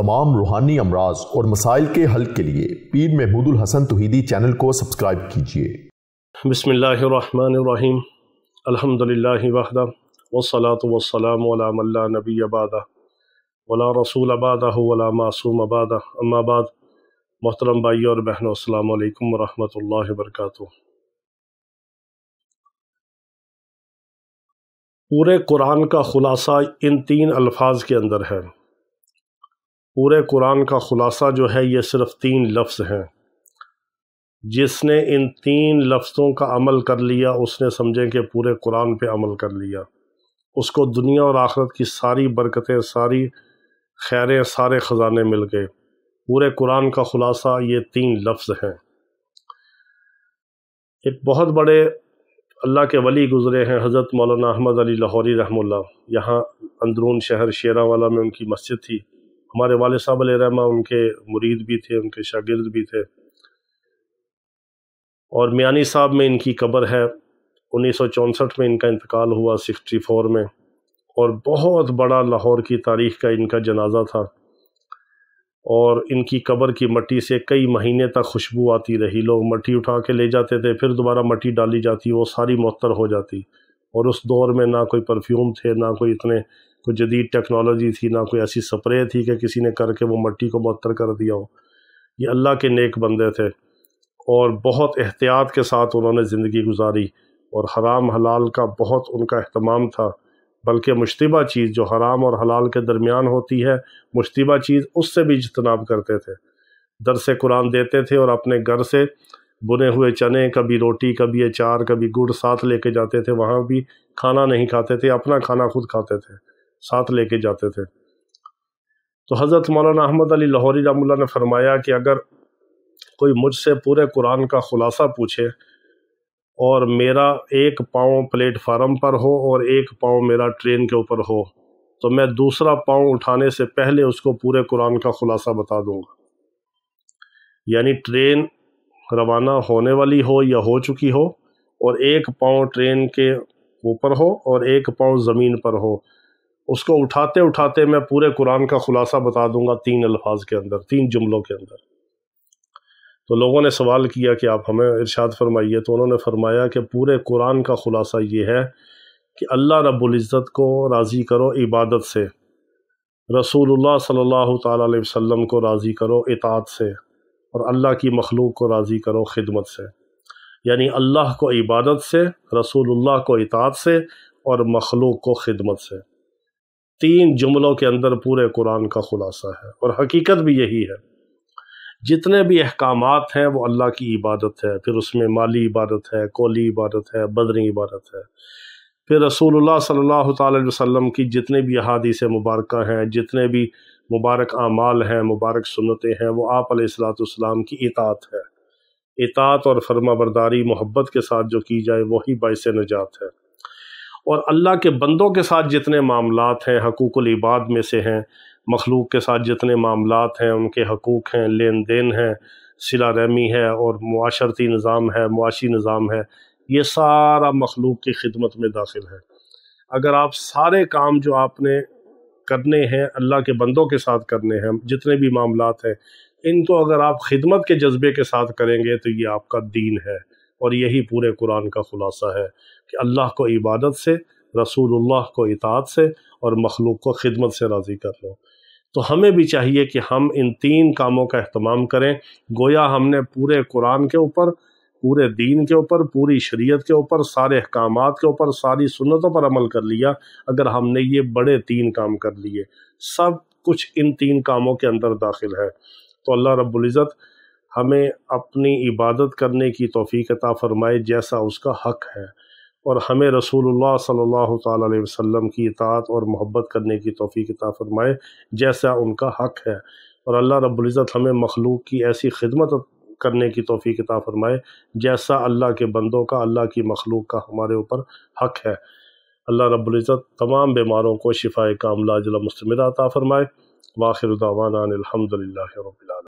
तमाम रूहानी अमराज और मसाइल के हल के लिए पीर महमूद उल हसन तौहीदी चैनल को सब्सक्राइब कीजिए। बिस्मिल्लाहिर्रहमानिर्रहीम। अल्हम्दुलिल्लाहि वहदा वस्सलातु वस्सलामु अला मन ला नबिय्य बअदा वला रसूल बअदहु वला मासूम बअदा। अम्मा बाद। मोहतरम भाइयों और बहनों, अस्सलामु अलैकुम वरहमतुल्लाहि वबरकातुहू। पूरे कुरान का खुलासा इन तीन अल्फाज के अंदर है। पूरे कुरान का खुलासा जो है ये सिर्फ तीन लफ्ज़ हैं। जिसने इन तीन लफ्ज़ों का अमल कर लिया उसने समझें कि पूरे कुरान पे अमल कर लिया। उसको दुनिया और आखिरत की सारी बरकतें, सारी खैरें, सारे ख़जाने मिल गए। पूरे कुरान का खुलासा ये तीन लफ्ज़ हैं। एक बहुत बड़े अल्लाह के वली गुज़रे हैं, हज़रत मौलाना अहमद अली लाहौरी रहमुल्लाह। यहाँ अंदरून शहर शेरावाला में उनकी मस्जिद थी। हमारे वालिद साहब अलैहिर्रहमा उनके मुरीद भी थे, उनके शागिर्द भी थे। और मियानी साहब में इनकी कब्र है। 1964 में इनका इंतकाल हुआ, 64 में। और बहुत बड़ा लाहौर की तारीख़ का इनका जनाजा था। और इनकी कब्र की मट्टी से कई महीने तक खुशबू आती रही। लोग मट्टी उठा के ले जाते थे, फिर दोबारा मट्टी डाली जाती, वो सारी मुअत्तर हो जाती। और उस दौर में ना कोई परफ्यूम थे, ना कोई इतने कोई जदीद टेक्नोलॉजी थी, ना कोई ऐसी स्प्रे थी कि किसी ने करके वो मट्टी को मुअत्तर कर दिया हो। ये अल्लाह के नेक बंदे थे और बहुत एहतियात के साथ उन्होंने ज़िंदगी गुजारी। और हराम हलाल का बहुत उनका अहतमाम था। बल्कि मुश्तिबा चीज़ जो हराम और हलाल के दरमियान होती है, मुश्तिबा चीज़, उससे भी इज्तनाब करते थे। दरसे कुरान देते थे और अपने घर से बुने हुए चने, कभी रोटी, कभी अचार, कभी गुड़ साथ लेके जाते थे। वहाँ भी खाना नहीं खाते थे, अपना खाना खुद खाते थे, साथ लेके जाते थे। तो हज़रत मौलाना अहमद अली लाहौरी रहमुल्लाह ने फरमाया कि अगर कोई मुझसे पूरे कुरान का खुलासा पूछे और मेरा एक पाँव प्लेटफार्म पर हो और एक पाँव मेरा ट्रेन के ऊपर हो, तो मैं दूसरा पाँव उठाने से पहले उसको पूरे कुरान का खुलासा बता दूंगा। यानी ट्रेन रवाना होने वाली हो या हो चुकी हो, और एक पाँव ट्रेन के ऊपर हो और एक पाँव ज़मीन पर हो, उसको उठाते उठाते मैं पूरे कुरान का खुलासा बता दूंगा, तीन अल्फाज के अंदर, तीन जुमलों के अंदर। तो लोगों ने सवाल किया कि आप हमें इरशाद फरमाइए। तो उन्होंने फरमाया कि पूरे कुरान का खुलासा ये है कि अल्लाह रब्बुल इज़्ज़त को राज़ी करो इबादत से, रसूलुल्लाह सल्लल्लाहु ताला अलैहि वसल्लम को राज़ी करो इताअत से, और अल्लाह की मखलूक को राज़ी करो खिदमत से। यानी अल्लाह को इबादत से, रसूलुल्लाह को इताअत से और मखलूक को खिदमत से। तीन जुमलों के अंदर पूरे कुरान का खुलासा है। और हकीकत भी यही है। जितने भी अहकामात हैं वो अल्लाह की इबादत है। फिर उसमें माली इबादत है, कौली इबादत है, बदनी इबादत है। फिर रसूलुल्लाह सल्लल्लाहु अलैहि वसल्लम की जितने भी अहादीस मुबारका हैं, जितने भी मुबारक आमाल हैं, मुबारक सुन्नतें हैं, वो आप अलैहिस्सलातु वस्सलाम की इताअत है। इताअत और फर्माबरदारी मोहब्बत के साथ जो की जाए वही बाइस नजात है। और अल्लाह के बंदों के साथ जितने मामलात हैं, हकूकुल इबाद में से हैं, मखलूक के साथ जितने मामलात हैं, उनके हकूक़ हैं, लेन देन है, सिला रहमी है, और मुआशरती निज़ाम है, मुआशी निज़ाम है, ये सारा मखलूक की खिदमत में दाखिल है। अगर आप सारे काम जो आपने करने हैं अल्लाह के बंदों के साथ करने हैं, जितने भी मामलात हैं, इनको अगर आप खिदमत के जज्बे के साथ करेंगे तो ये आपका दीन है। और यही पूरे कुरान का खुलासा है कि अल्लाह को इबादत से, रसूलुल्लाह को इताअत से और मखलूक को खिदमत से राज़ी कर लो। तो हमें भी चाहिए कि हम इन तीन कामों का अहतमाम करें। गोया हमने पूरे कुरान के ऊपर, पूरे दीन के ऊपर, पूरी शरीयत के ऊपर, सारे अहकामात के ऊपर, सारी सुन्नतों पर अमल कर लिया। अगर हमने ये बड़े तीन काम कर लिए, सब कुछ इन तीन कामों के अंदर दाखिल है। तो अल्लाह रब्बुल इज़्ज़त हमें अपनी इबादत करने की तौफीक अता फरमाए जैसा उसका हक़ है, और हमें रसूलुल्लाह सल्लल्लाहु ताला अलैहि वसल्लम की इताअत और मोहब्बत करने की तौफीक अता फरमाए जैसा उनका हक़ है। और अल्लाह रब्बुल इज़्ज़त हमें मखलूक की ऐसी खिदमत करने की तौफीक अता फरमाए जैसा अल्लाह के बंदों का, अल्लाह की मखलूक का हमारे ऊपर हक़ है। अल्लाह रब्बुल इज़्ज़त तमाम बीमारों को शिफ़ाए कामिला अजला मुस्तमिरा अता फरमाए। वाखिर दावाना अनिल हम्दुलिल्लाहि रब्बिल आलमीन।